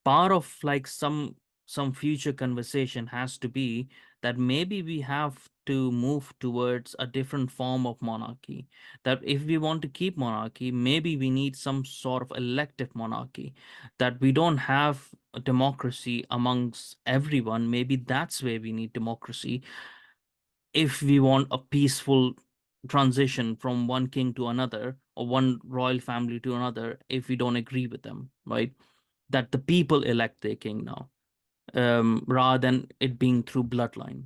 part of like some future conversation has to be that maybe we have to move towards a different form of monarchy. That if we want to keep monarchy, maybe we need some sort of elective monarchy, that we don't have a democracy amongst everyone. Maybe that's where we need democracy if we want a peaceful transition from one king to another or one royal family to another, if we don't agree with them, right? That the people elect their king now, rather than it being through bloodline.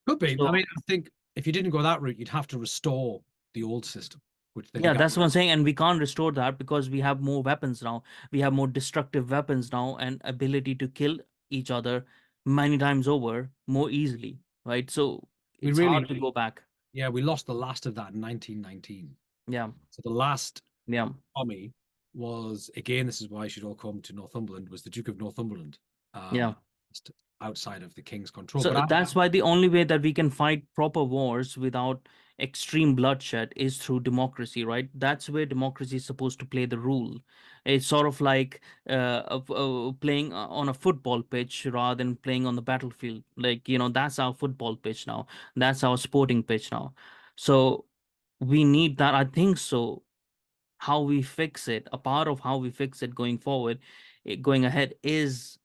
Could be. So I mean, I think if you didn't go that route, you'd have to restore the old system, which then you yeah, got. that's what I'm saying. And we can't restore that because we have more weapons now. We have more destructive weapons now and ability to kill each other many times over more easily, right? So We it's hard really, to go back. yeah, we lost the last of that in 1919. Yeah, So the last yeah. Tommy was, again, this is why you should all come to Northumberland, was the Duke of Northumberland, Yeah. just outside of the king's control. So But that's why the only way that we can fight proper wars without extreme bloodshed is through democracy, right? That's where democracy is supposed to play the role. It's sort of like playing on a football pitch rather than playing on the battlefield. Like, that's our football pitch now. That's our sporting pitch now. So we need that. I think so how we fix it, a part of how we fix it going forward, going ahead, is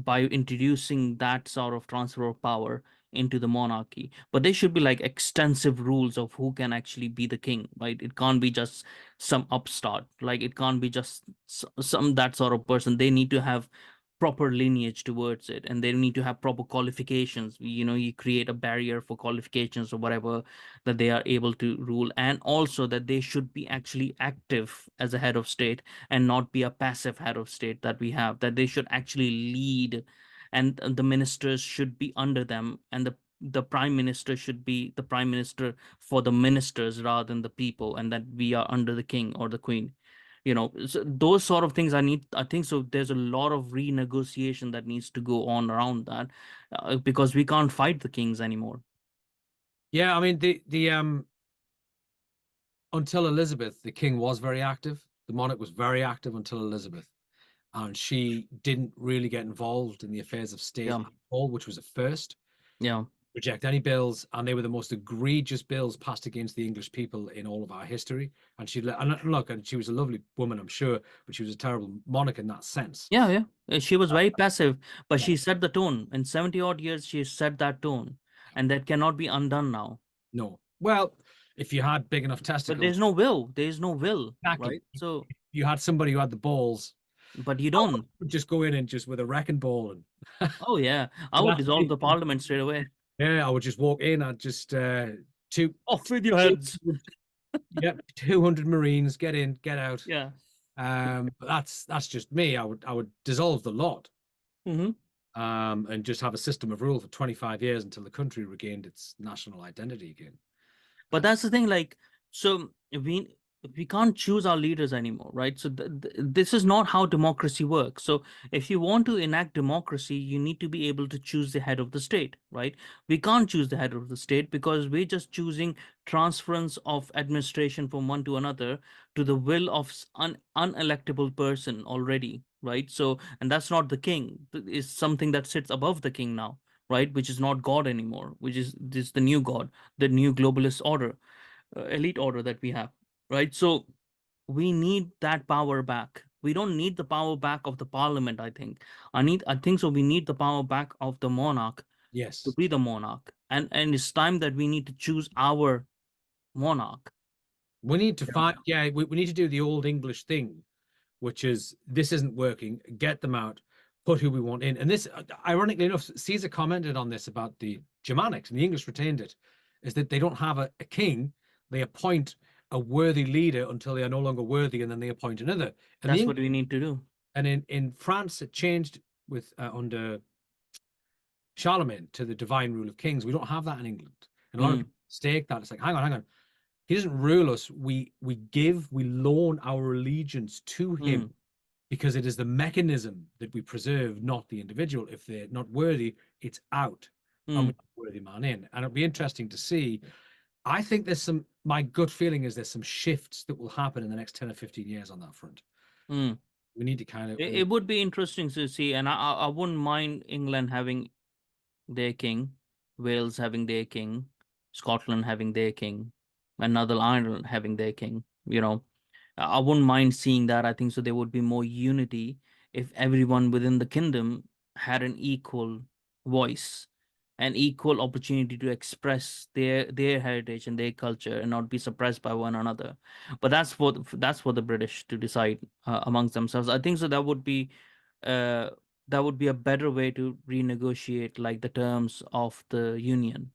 by introducing that sort of transfer of power into the monarchy. But there should be like extensive rules of who can actually be the king, right? It can't be just some upstart. Like it can't be just some that sort of person. They need to have proper lineage towards it, and they need to have proper qualifications. You create a barrier for qualifications or whatever, that they are able to rule, and also that they should be actually active as a head of state and not be a passive head of state that we have, that they should actually lead, and the ministers should be under them, and the prime minister should be the prime minister for the ministers rather than the people, and that we are under the king or the queen. So those sort of things I think so there's a lot of renegotiation that needs to go on around that, because we can't fight the kings anymore. yeah, I mean, the until Elizabeth, the king was very active. The monarch was very active until Elizabeth, and she didn't really get involved in the affairs of state Yeah, at all, which was a first. yeah. Reject any bills, and they were the most egregious bills passed against the English people in all of our history. And and look, and she was a lovely woman, I'm sure, but she was a terrible monarch in that sense. Yeah, yeah. She was very passive, but Yeah, she set the tone. In 70 odd years, she set that tone, yeah. and that cannot be undone now. No. Well, if you had big enough But testicles, there's no will. There's no will, exactly. right? So, You had somebody who had the balls. but you I don't. would just go in and just with a wrecking ball and Oh, yeah. I would that's dissolve me. the parliament straight away. Yeah, I would just walk in. I'd just two, Off with your two, heads. yep, 200 Marines, get in, get out. Yeah. But that's just me. I would dissolve the lot, Hmm. and just have a system of rule for 25 years until the country regained its national identity again. But Um, that's the thing, like, so we can't choose our leaders anymore, right? So this is not how democracy works. So if you want to enact democracy, you need to be able to choose the head of the state, right? We can't choose the head of the state because we're just choosing transference of administration from one to another to the will of an unelectable person already, right? So, and that's not the king. It's something that sits above the king now, right? Which is not God anymore, which is this the new God, the new globalist order, elite order that we have, right? So we need that power back. We don't need the power back of the parliament, I think. I think so. We need the power back of the monarch to yes, be the monarch. And it's time that we need to choose our monarch. we need to Yeah. find. Yeah, we need to do the old English thing, which is this isn't working. Get them out. Put who we want in. And this, ironically enough, Caesar commented on this about the Germanics, and the English retained it, is that they don't have a king. They appoint a worthy leader until they are no longer worthy, and then they appoint another. And That's what we need to do. in France, it changed with under Charlemagne to the divine rule of kings. We don't have that in England. And a lot of Mm, people mistake that. It's like, hang on, hang on. He doesn't rule us. We loan our allegiance to him mm. because it is the mechanism that we preserve, not the individual. If they're not worthy, it's out and we Mm, have a worthy man in. And it'll be interesting to see. I think my gut feeling is there's some shifts that will happen in the next 10 or 15 years on that front. mm. We need to kind of It would be interesting to see, and I wouldn't mind England having their king, Wales having their king, Scotland having their king, and Northern Ireland having their king. I wouldn't mind seeing that. I think so. There would be more unity if everyone within the kingdom had an equal voice, an equal opportunity to express their heritage and their culture, and not be suppressed by one another. But that's for the British to decide amongst themselves. I think so. Uh, that would be a better way to renegotiate like the terms of the union.